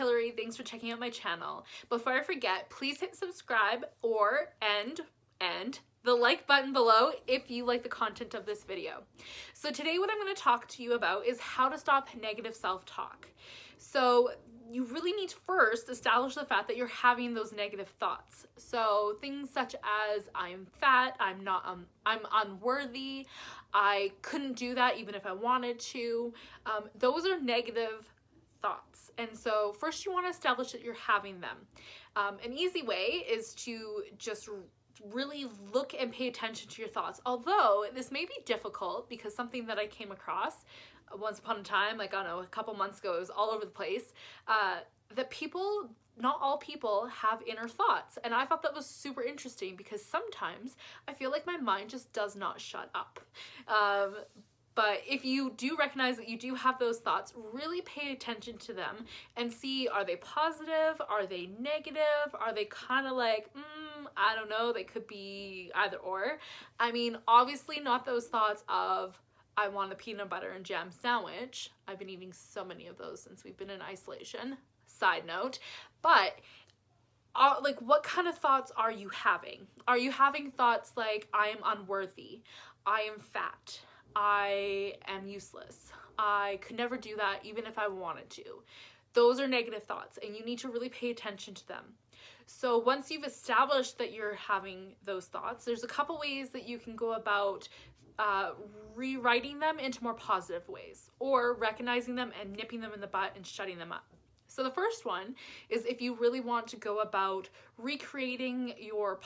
Hillary. Thanks for checking out my channel. Before I forget, please hit subscribe and the like button below if you like the content of this video. So today what I'm going to talk to you about is how to stop negative self-talk. So you really need to first establish the fact that you're having those negative thoughts. So things such as I'm fat, I'm unworthy, I couldn't do that even if I wanted to. Those are negative thoughts. And so first you want to establish that you're having them. An easy way is to just really look and pay attention to your thoughts. Although this may be difficult because something that I came across once upon a time, like I don't know, a couple months ago, it was all over the place, that not all people have inner thoughts. And I thought that was super interesting because sometimes I feel like my mind just does not shut up. But if you do recognize that you do have those thoughts, really pay attention to them and see, are they positive? Are they negative? Are they kind of like, I don't know, they could be either or. I mean, obviously not those thoughts of, I want a peanut butter and jam sandwich. I've been eating so many of those since we've been in isolation. Side note. But like, what kind of thoughts are you having? Are you having thoughts like, I am unworthy, I am fat, I am useless, I could never do that even if I wanted to? Those are negative thoughts and you need to really pay attention to them. So once you've established that you're having those thoughts, there's a couple ways that you can go about rewriting them into more positive ways, or recognizing them and nipping them in the butt and shutting them up. So the first one is if you really want to go about recreating your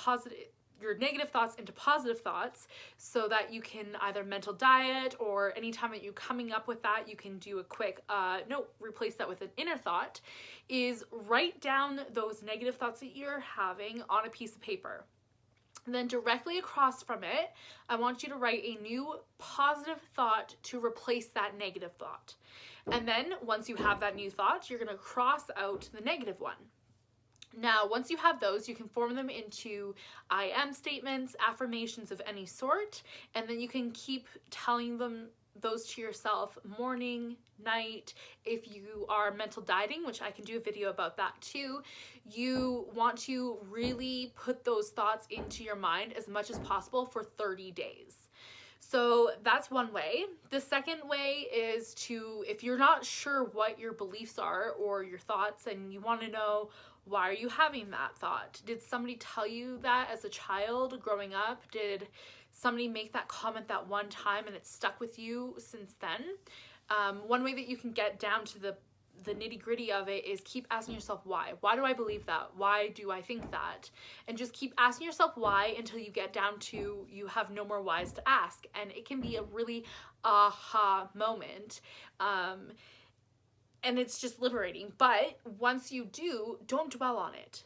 negative thoughts into positive thoughts, so that you can either mental diet, or anytime that you're coming up with that, you can do a quick note, replace that with an inner thought, is write down those negative thoughts that you're having on a piece of paper. And then directly across from it, I want you to write a new positive thought to replace that negative thought. And then once you have that new thought, you're going to cross out the negative one. Now, once you have those, you can form them into I am statements, affirmations of any sort, and then you can keep telling those to yourself morning, night. If you are mental dieting, which I can do a video about that too, you want to really put those thoughts into your mind as much as possible for 30 days. So that's one way. The second way is to, if you're not sure what your beliefs are or your thoughts and you want to know, why are you having that thought? Did somebody tell you that as a child growing up? Did somebody make that comment that one time and it stuck with you since then? One way that you can get down to the nitty-gritty of it is keep asking yourself why. Why do I believe that? Why do I think that? And just keep asking yourself why until you get down to you have no more whys to ask. And it can be a really aha moment. And it's just liberating. But once you do, don't dwell on it.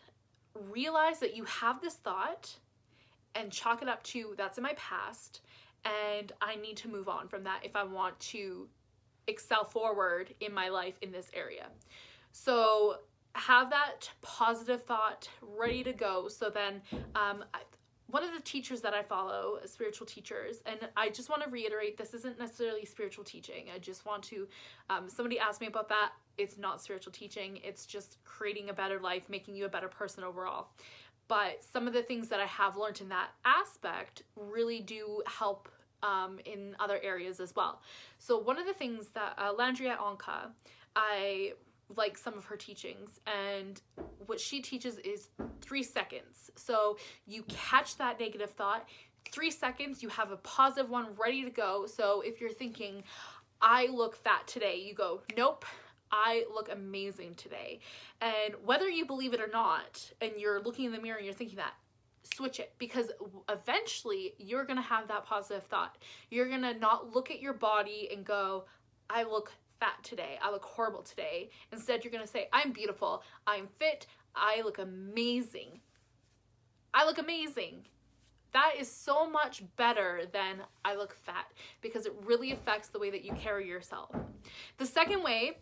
Realize that you have this thought and chalk it up to, that's in my past, and I need to move on from that if I want to excel forward in my life in this area. So have that positive thought ready to go. So then one of the teachers that I follow, spiritual teachers, and I just want to reiterate, this isn't necessarily spiritual teaching. I just want to, somebody asked me about that. It's not spiritual teaching. It's just creating a better life, making you a better person overall. But some of the things that I have learned in that aspect really do help in other areas as well. So one of the things that Landria Onka, I like some of her teachings, and what she teaches is 3 seconds. So you catch that negative thought, 3 seconds, you have a positive one ready to go. So if you're thinking, I look fat today, you go, nope, I look amazing today. And whether you believe it or not, and you're looking in the mirror and you're thinking that, switch it, because eventually you're gonna have that positive thought. You're gonna not look at your body and go, I look fat today, I look horrible today. Instead, you're gonna say, I'm beautiful, I'm fit, I look amazing. I look amazing. That is so much better than I look fat, because it really affects the way that you carry yourself. The second way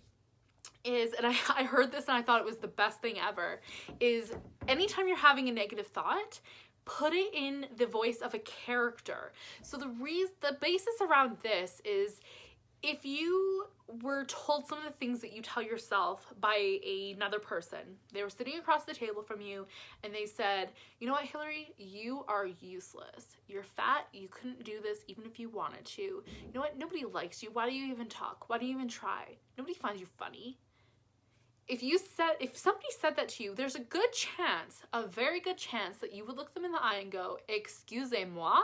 is, and I heard this and I thought it was the best thing ever, is anytime you're having a negative thought, put it in the voice of a character. So the basis around this is If you were told some of the things that you tell yourself by another person, they were sitting across the table from you and they said, you know what, Hillary, you are useless. You're fat. You couldn't do this even if you wanted to. You know what? Nobody likes you. Why do you even talk? Why do you even try? Nobody finds you funny. If somebody said that to you, there's a good chance, a very good chance, that you would look them in the eye and go, excusez-moi?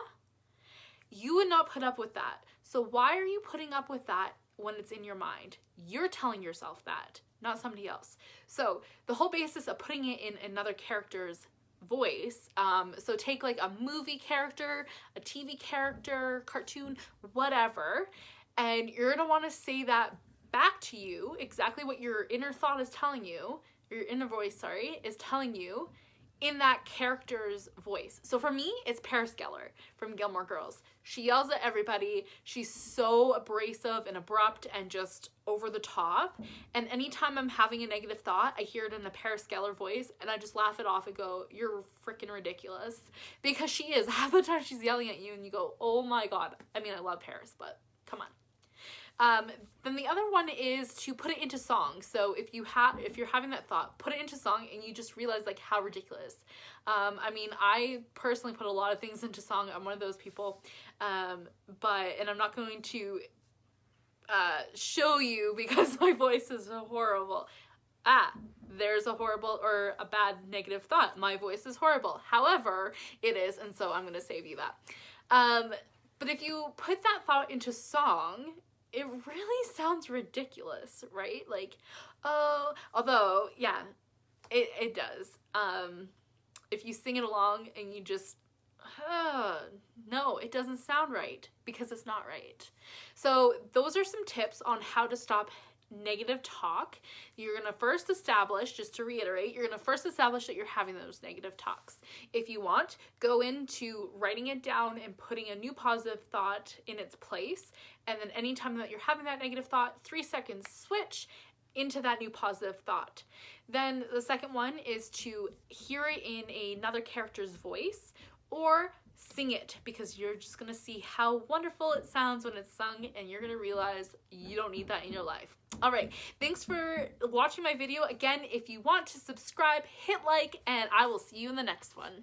You would not put up with that. So why are you putting up with that when it's in your mind? You're telling yourself that, not somebody else. So the whole basis of putting it in another character's voice, so take like a movie character, a TV character, cartoon, whatever, and you're gonna want to say that back to you, exactly what your inner thought is telling you, your inner voice, sorry, is telling you in that character's voice. So for me, it's Paris Geller from Gilmore Girls. She yells at everybody. She's so abrasive and abrupt and just over the top. And anytime I'm having a negative thought, I hear it in the Paris Geller voice and I just laugh it off and go, you're freaking ridiculous. Because she is. Half the time she's yelling at you and you go, oh my God. I mean, I love Paris, but come on. Then the other one is to put it into song. So if you're having that thought, put it into song and you just realize like how ridiculous. I mean, I personally put a lot of things into song. I'm one of those people. And I'm not going to show you because my voice is horrible. There's a horrible or a bad negative thought. My voice is horrible. However, it is, and so I'm going to save you that. But if you put that thought into song, it really sounds ridiculous, right? Like, oh, although, yeah, it does. If you sing it along and you just, no, it doesn't sound right because it's not right. So those are some tips on how to stop negative talk. You're going to first establish, just to reiterate, you're going to first establish that you're having those negative talks. If you want, go into writing it down and putting a new positive thought in its place. And then anytime that you're having that negative thought, 3 seconds, switch into that new positive thought. Then the second one is to hear it in another character's voice or sing it, because you're just going to see how wonderful it sounds when it's sung and you're going to realize you don't need that in your life. All right, thanks for watching my video. Again, if you want to subscribe, hit like, and I will see you in the next one.